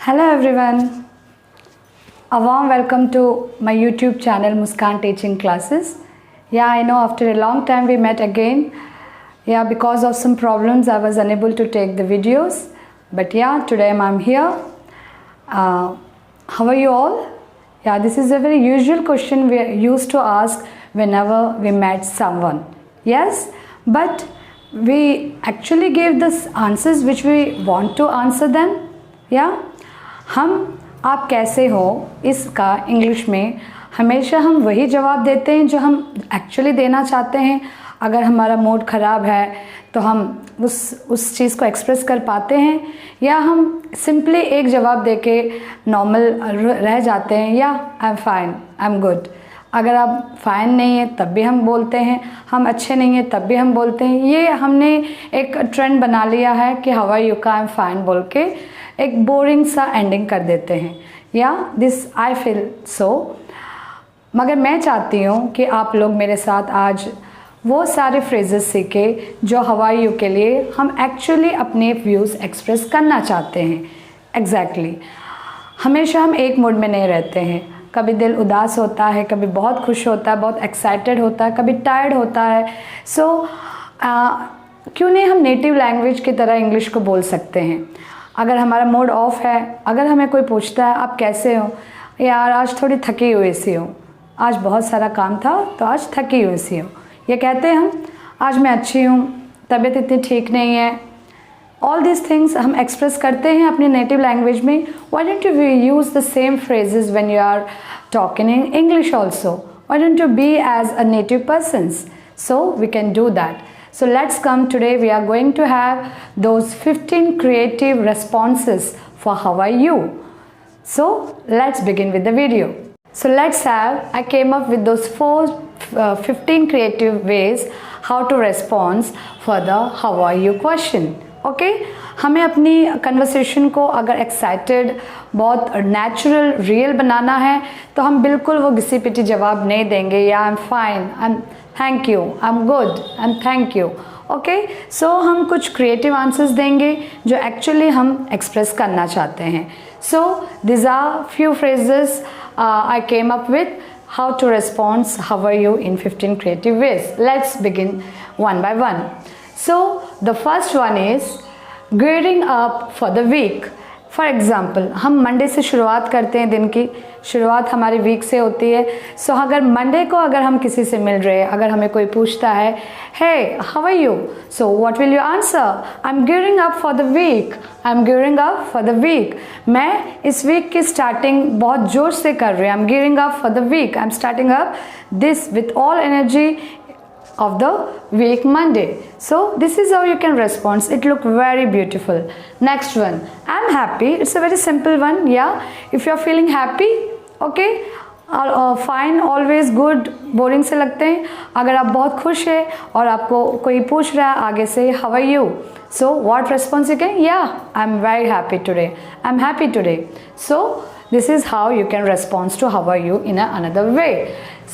Hello everyone, a warm welcome to my YouTube channel Muskan Teaching Classes. Yeah, I know after a long time we met again. Yeah, because of some problems I was unable to take the videos. But yeah, today I'm here. How are you all? Yeah, this is a very usual question we used to ask whenever we met someone. Yes, but we actually gave the answers which we want to answer them. Yeah, हम आप कैसे हो इसका English में हमेशा हम वही जवाब देते हैं जो हम एक्चुअली देना चाहते हैं. अगर हमारा मूड ख़राब है तो हम उस चीज़ को एक्सप्रेस कर पाते हैं, या हम सिंपली एक जवाब देके नॉर्मल रह जाते हैं, या I am fine, I am good. अगर आप फाइन नहीं है तब भी हम बोलते हैं, हम अच्छे नहीं हैं तब भी हम बोलते हैं. ये हमने एक ट्रेंड बना लिया है कि हाउ आर यू का आई एम फाइन बोल के एक बोरिंग सा एंडिंग कर देते हैं. या दिस आई फील सो. मगर मैं चाहती हूँ कि आप लोग मेरे साथ आज वो सारे फ्रेजेस सीखे जो हाउ आर यू के लिए हम एक्चुअली अपने व्यूज़ एक्सप्रेस करना चाहते हैं. एग्जैक्टली हमेशा हम एक मूड में नहीं रहते हैं. कभी दिल उदास होता है, कभी बहुत खुश होता है, बहुत एक्साइटेड होता है, कभी टायर्ड होता है. सो क्यों नहीं हम नेटिव लैंग्वेज की तरह इंग्लिश को बोल सकते हैं. अगर हमारा मूड ऑफ है, अगर हमें कोई पूछता है आप कैसे हो, यार आज थोड़ी थकी हुई सी हूँ, आज बहुत सारा काम था तो आज थकी हुई सी हूँ, ये कहते हैं हम. आज मैं अच्छी हूँ, तबीयत इतनी ठीक नहीं है. ऑल दिस थिंग्स हम एक्सप्रेस करते हैं अपनी नेटिव लैंग्वेज में. Why don't you use the same phrases when you are talking in English also. Why don't you be as a native persons. So we can do that. So let's come today. We are going to have those 15 creative responses for how are you. So let's begin with the video. So I came up with those 15 creative ways how to respond for the how are you question. Okay? हमें अपनी conversation को अगर excited, बहुत natural, real बनाना है तो हम बिल्कुल वो घिसी पिटी जवाब नहीं देंगे, या I am fine, I am thank you, I am good, I am thank you. Okay, so हम कुछ क्रिएटिव आंसर्स देंगे जो एक्चुअली हम एक्सप्रेस करना चाहते हैं. So this are few phrases I came up with how to respond how are you in 15 creative ways. Let's begin one by one. So the first one is gearing up for the week. For example हम Monday से शुरुआत करते हैं, दिन की शुरुआत हमारी week से होती है. सो अगर मंडे को अगर हम किसी से मिल रहे हैं, अगर हमें कोई पूछता है hey how are you, so what will you answer. I am gearing up for the week, I am gearing up for the week. मैं इस वीक की स्टार्टिंग बहुत जोर से कर रही हूँ. I am gearing up for the week, I am starting up this with all energy of the week Monday. So this is how you can respond. It look very beautiful. Next one, I'm happy. It's a very simple one. Yeah, if you're feeling happy, okay, fine, always good. Boring से लगते हैं. अगर आप बहुत खुश हैं और आपको कोई पूछ रहा है आगे से how are you, so what response you can? Yeah, I'm very happy today, I'm happy today. So this is how you can respond to how are you in another way.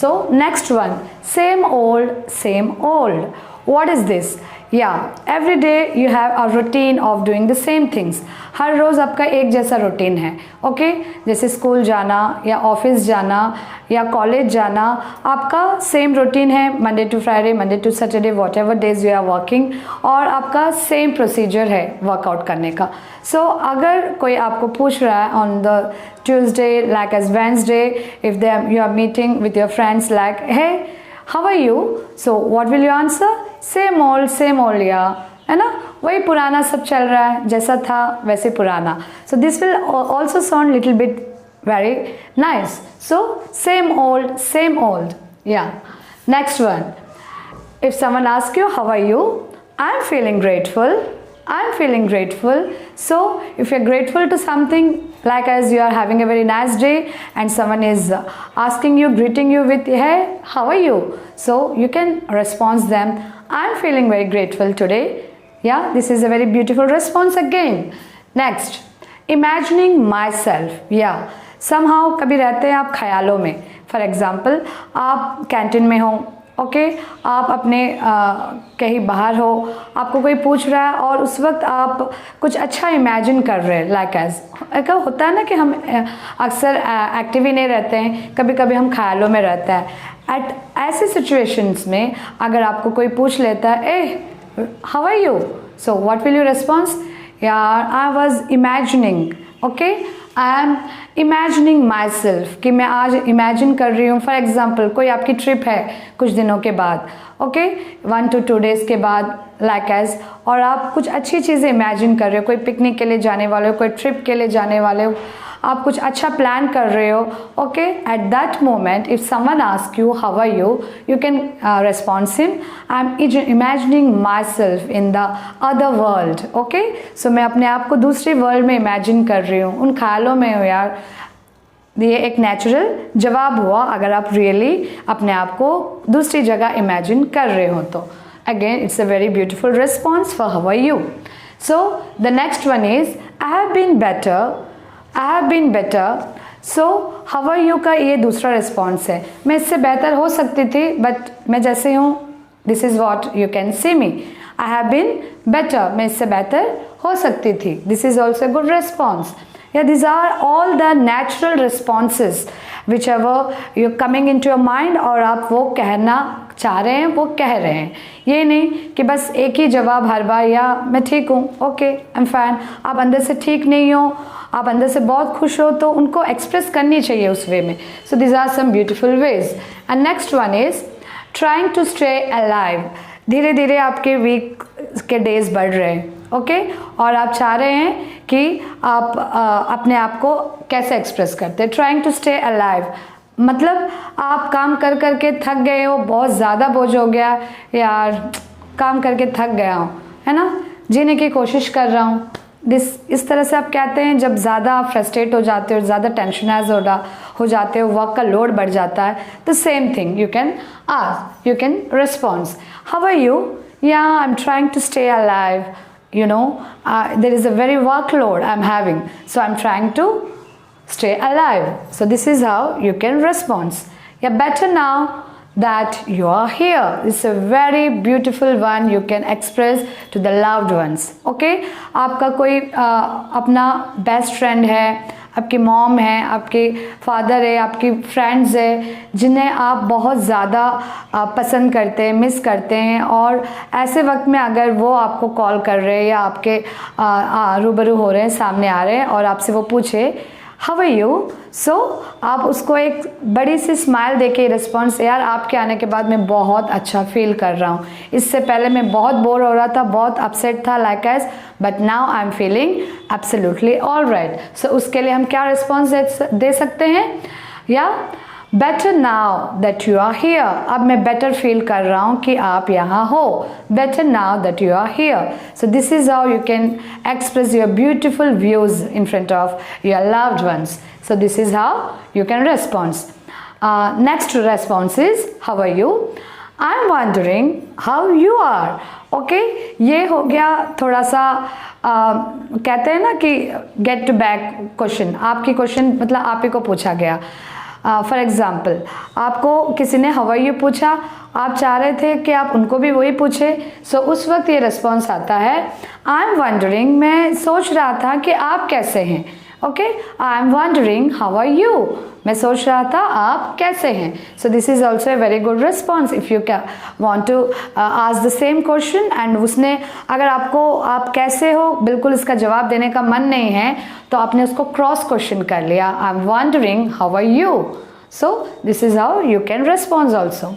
So next one, same old, same old. What is this? Yeah, every day you have a routine of doing the same things. हर रोज़ आपका एक जैसा routine है. Okay, जैसे school जाना या office जाना या college जाना, आपका सेम रूटीन है. Monday to Friday, Monday to Saturday, whatever days you are working, और आपका सेम प्रोसीजर है वर्कआउट करने का. सो अगर कोई आपको पूछ रहा है on the Tuesday, like as Wednesday, if you are meeting with your friends, like, hey, how are you? So what will you answer? Same old, yeah. है ना, वही पुराना सब चल रहा है, जैसा था वैसे पुराना. So this will also sound little bit very nice. So same old, yeah. Next one, if someone asks you how are you, I'm feeling grateful. So if you're grateful to something, like as you are having a very nice day and someone is asking you, greeting you with hey how are you, so you can respond them, I'm feeling very grateful today. Yeah, this is a very beautiful response again. Next, imagining myself. Yeah, somehow कभी रहते हैं आप ख्यालों में. For example आप canteen में हो okay आप अपने कहीं बाहर हो, आपको कोई पूछ रहा है और उस वक्त आप कुछ अच्छा इमेजिन कर रहे हैं, लाइक एज होता है ना कि हम अक्सर एक्टिव ही नहीं रहते हैं, कभी कभी हम ख्यालों में रहता है। एट ऐसे सिचुएशंस में अगर आपको कोई पूछ लेता है, a how are you, so what will you response, यार I was imagining, okay I am imagining myself, कि मैं आज इमेजिन कर रही हूँ। फॉर एग्ज़ाम्पल कोई आपकी ट्रिप है कुछ दिनों के बाद, ओके 1 to 2 days के बाद, लाइक एज, और आप कुछ अच्छी चीज़ें इमेजिन कर रहे हो, कोई पिकनिक के लिए जाने वाले हो, कोई ट्रिप के लिए जाने वाले हो, आप कुछ अच्छा प्लान कर रहे हो, okay at that moment if someone ask you how are you, you can response him, I am imagining myself in the other world, okay so मैं अपने आप को दूसरी वर्ल्ड में इमेजिन कर रही हूँ, उन ख्यालों में हो यार। ये एक नेचुरल जवाब हुआ अगर आप रियली अपने आप को दूसरी जगह इमेजिन कर रहे हो तो। Again it's a very beautiful response for how are you. So the next one is I have been better, I have been better, so how are you का ये दूसरा रिस्पॉन्स है, मैं इससे बेहतर हो सकती थी बट मैं जैसे हूँ, this is what you can see me, I have been better, मैं इससे बेहतर हो सकती थी, this is also good response. Yeah, these are all the natural responses whichever you're coming into your mind और आप वो कहना चाह रहे हैं वो कह रहे हैं। ये नहीं कि बस एक ही जवाब हर बार, या मैं ठीक हूँ, ओके आई एम फाइन, आप अंदर से ठीक नहीं हो, आप अंदर से बहुत खुश हो, तो उनको एक्सप्रेस करनी चाहिए उस वे में। So this are some beautiful ways. And next one is trying to stay alive. धीरे धीरे आपके वीक के डेज बढ़ रहे हैं, ओके और आप चाह रहे हैं कि आप अपने आप को कैसे एक्सप्रेस करते हैं। ट्राइंग टू स्टे अलाइव मतलब आप काम कर कर के थक गए हो, बहुत ज़्यादा बोझ हो गया, यार काम करके थक गया हूँ, है ना, जीने की कोशिश कर रहा हूँ, इस तरह से आप कहते हैं। जब ज़्यादा आप फ्रस्ट्रेट हो जाते हो, ज़्यादा टेंशनाइज हो जाते हो, वर्क का लोड बढ़ जाता है, तो same thing you can ask, you can response, how are you, या I am trying to stay alive, you know there is a very workload I'm having, so I'm trying to stay alive. So this is how you can respond. Yeah, better now that you are here. It's a very beautiful one you can express to the loved ones. Okay, आपका कोई अपना best friend है, आपकी mom है, आपके father है, आपकी friends है, जिन्हें आप बहुत ज़्यादा पसंद करते हैं, मिस करते हैं, और ऐसे वक्त में अगर वो आपको कॉल कर रहे हैं या आपके रूबरू हो रहे हैं, सामने आ रहे हैं और आपसे वो पूछे हाउ आर यू, सो आप उसको एक बड़ी सी स्माइल देके रिस्पॉन्स, यार आपके आने के बाद मैं बहुत अच्छा फील कर रहा हूँ, इससे पहले मैं बहुत बोर हो रहा था, बहुत अपसेट था, like as, but now I am feeling absolutely all right. So उसके लिए हम क्या रिस्पॉन्स दे सकते हैं, या better now that you are here, अब मैं बेटर फील कर रहा हूँ कि आप यहाँ हो, better now that you are here. So this is how you can express your beautiful views in front of your loved ones. So this is how you can response. Next response is how are you, I am wondering how you are. Okay, ये हो गया थोड़ा सा कहते हैं ना कि get to back question, आपकी क्वेश्चन मतलब आप ही को पूछा गया। फॉर एग्ज़ाम्पल आपको किसी ने हाउ आर यू पूछा, आप चाह रहे थे कि आप उनको भी वही पूछे, सो उस वक्त ये रिस्पॉन्स आता है आई एम वंडरिंग, मैं सोच रहा था कि आप कैसे हैं। Okay, I am wondering how are you, मैं सोच रहा था आप कैसे हैं। So this is also a very good response if you want to ask the same question and उसने अगर आपको आप कैसे हो बिल्कुल इसका जवाब देने का मन नहीं है, तो आपने उसको क्रॉस क्वेश्चन कर लिया, I am wondering how are you. So this is how you can respond also.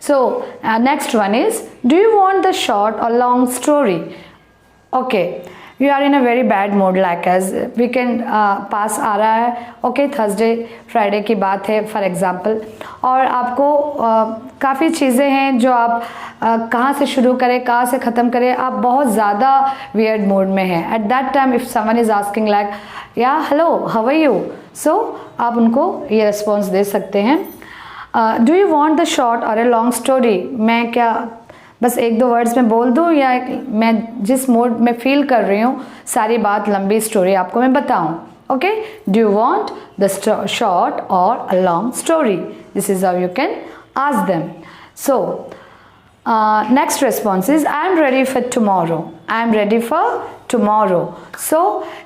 So next one is do you want the short और long story. Okay, you are in a very bad mood, like as weekend पास आ रहा है, okay Thursday Friday की बात है for example, और आपको काफ़ी चीज़ें हैं जो आप कहाँ से शुरू करें कहाँ से ख़त्म करें, आप बहुत ज़्यादा वियर्ड मूड में हैं। At that time if someone is asking like या हेलो हाउ आर यू, सो आप उनको ये रिस्पॉन्स दे सकते हैं, do you want the short और ए लॉन्ग स्टोरी, मैं क्या बस एक दो वर्ड्स में बोल दूँ या मैं जिस मूड में फील कर रही हूँ सारी बात लंबी स्टोरी आपको मैं बताऊँ। Okay, do you want the short और a long story, this is how you can ask them. So next response is I am ready for tomorrow. I am ready for tomorrow. So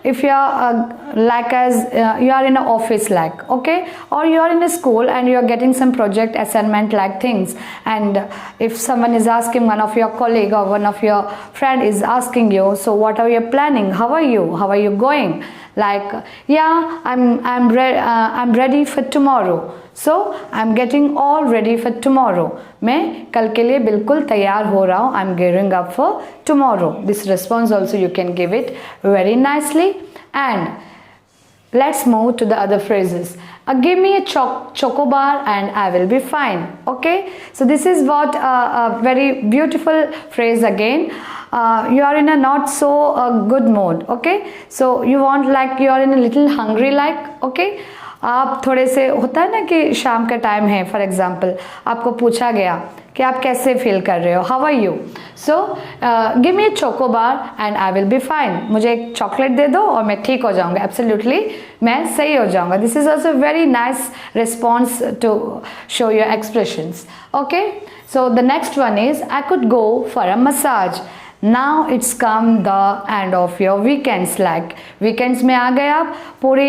if you are like as you are in an office, like, okay, or you are in a school and you are getting some project assignment like things, and if someone is asking, one of your colleague or one of your friend is asking you, so what are you planning, how are you going, like, yeah, I'm ready for tomorrow. So I'm getting all ready for tomorrow. मैं कल के लिए बिल्कुल तैयार हो रहा हूँ. I'm gearing up for tomorrow. This response also you can give it very nicely. And let's move to the other phrases. Give me a chocobar and I will be fine. Okay, so this is what a very beautiful phrase again. You are in a not so good mood. Okay, so you want, like, you are in a little hungry, like, okay, आप थोड़े से, होता है ना कि शाम का time है, फॉर एग्जाम्पल आपको पूछा गया कि आप कैसे फील कर रहे हो, how are you, so give me a chocobar and I will be fine. मुझे एक चॉकलेट दे दो और मैं ठीक हो जाऊंगा, एब्सोल्युटली मैं सही हो जाऊंगा. This is also very nice response to show your expressions. Okay, so the next one is I could go for a massage. Now it's come the end of your weekends. Like weekends में आ गए आप, पूरी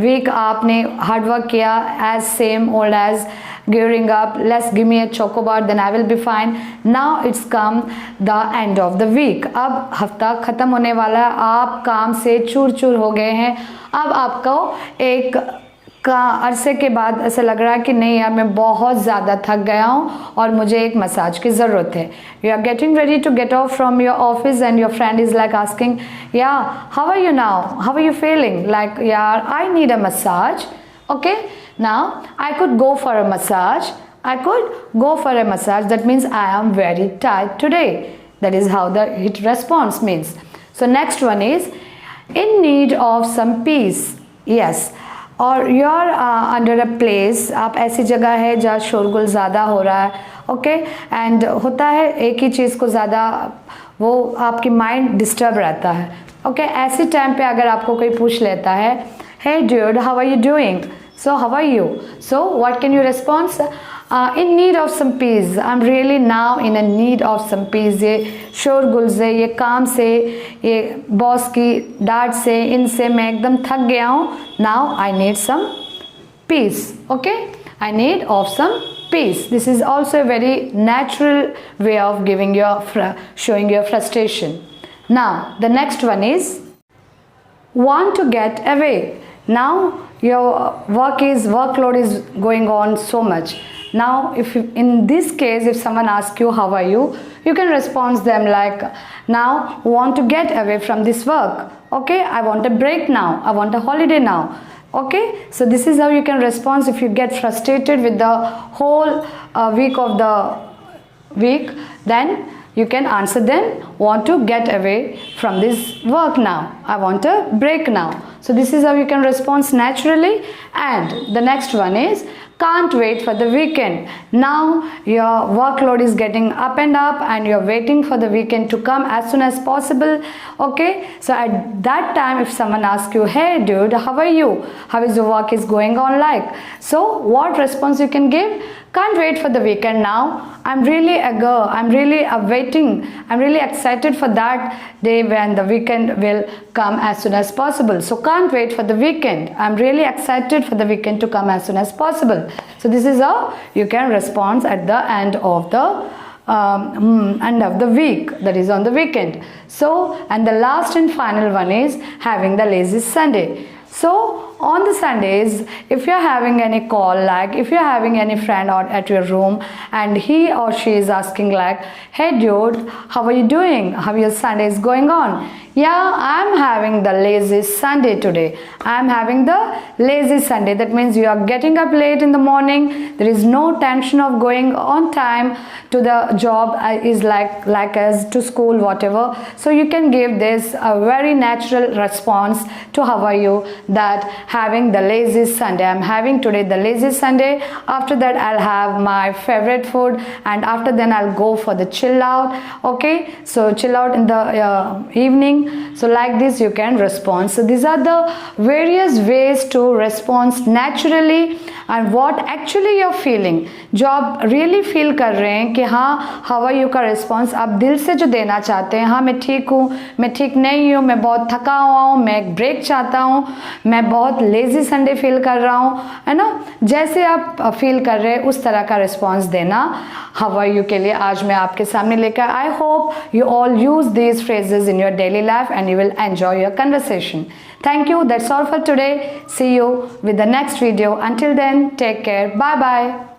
week आपने hard work किया, as same old as gearing up, let's give me a chocobar then I will be fine. Now it's come the end of the week. अब हफ्ता ख़त्म होने वाला है, आप काम से चूर चूर हो गए हैं. अब आपको एक का अरसे के बाद ऐसा लग रहा है कि नहीं यार, मैं बहुत ज़्यादा थक गया हूँ और मुझे एक मसाज की ज़रूरत है. You are getting ready to get off from your office and your friend is like asking, या how are you now, how are you feeling, like, यार I need a massage. Okay, now I could go for a massage. I could go for a massage. That means I am very tired today. That is how the it response means. So next one is in need of some peace. Yes, और you are under a place, आप ऐसी जगह है जहाँ शोरगुल ज़्यादा हो रहा है. ओके, एंड होता है एक ही चीज़ को ज़्यादा, वो आपकी माइंड डिस्टर्ब रहता है. ओके, ऐसी टाइम पे अगर आपको कोई पूछ लेता है, hey dude how are you doing, so how are you, so what can you response, in need of some peace. I'm really now in a need of some peace. ये शोरगुल से, ये काम से, ये बॉस की डांट से, इनसे मैं एकदम थक गया हूँ. Now I need some peace. Okay, I need of some peace. This is also a very natural way of giving your showing your frustration. Now the next one is want to get away. Now your workload is going on so much. Now if in this case if someone asks you how are you, you can respond them like, now want to get away from this work. Okay, I want a break now, I want a holiday now. Okay, so this is how you can respond if you get frustrated with the whole week of the week. Then you can answer them, want to get away from this work now, I want a break now. So this is how you can respond naturally. And the next one is can't wait for the weekend. Now your workload is getting up and up and you're waiting for the weekend to come as soon as possible. Okay, so at that time if someone asks you, hey dude how are you, how is your work is going on, like, so what response you can give? Can't wait for the weekend now, I'm really eager, I'm really awaiting, I'm really excited for that day when the weekend will come as soon as possible. So can't wait for the weekend, I'm really excited for the weekend to come as soon as possible. So this is how you can respond at the end of the week, that is on the weekend. So and the last and final one is having the lazy Sunday. So on the Sundays, if you're having any call, like if you're having any friend or at your room and he or she is asking like, hey dude how are you doing, how your Sunday is going on, yeah I'm having the lazy Sunday today, I'm having the lazy Sunday. That means you are getting up late in the morning, there is no tension of going on time to the job, is like as to school, whatever. So you can give this a very natural response to how are you, that having the lazy Sunday. I'm having today the lazy Sunday. After that, I'll have my favorite food, and after then I'll go for the chill out. Okay, so chill out in the evening. So like this you can respond. So these are the various ways to respond naturally and what actually you're feeling. जो आप really feel कर रहे हैं कि हाँ how are you का response आप दिल से जो देना चाहते हैं, हाँ मैं ठीक हूँ, मैं ठीक नहीं हूँ, मैं बहुत थका हुआ हूँ, मैं एक ब्रेक चाहता हूँ, मैं बहुत लेजी संडे फील कर रहा हूँ, है ना, जैसे आप फील कर रहे हैं उस तरह का रिस्पॉन्स देना हाउ आर यू के लिए आज मैं आपके सामने लेकर. I hope you all use these phrases in your daily life and you will enjoy your conversation. Thank you. That's all for today. See you with the next video. Until then, take care. Bye bye.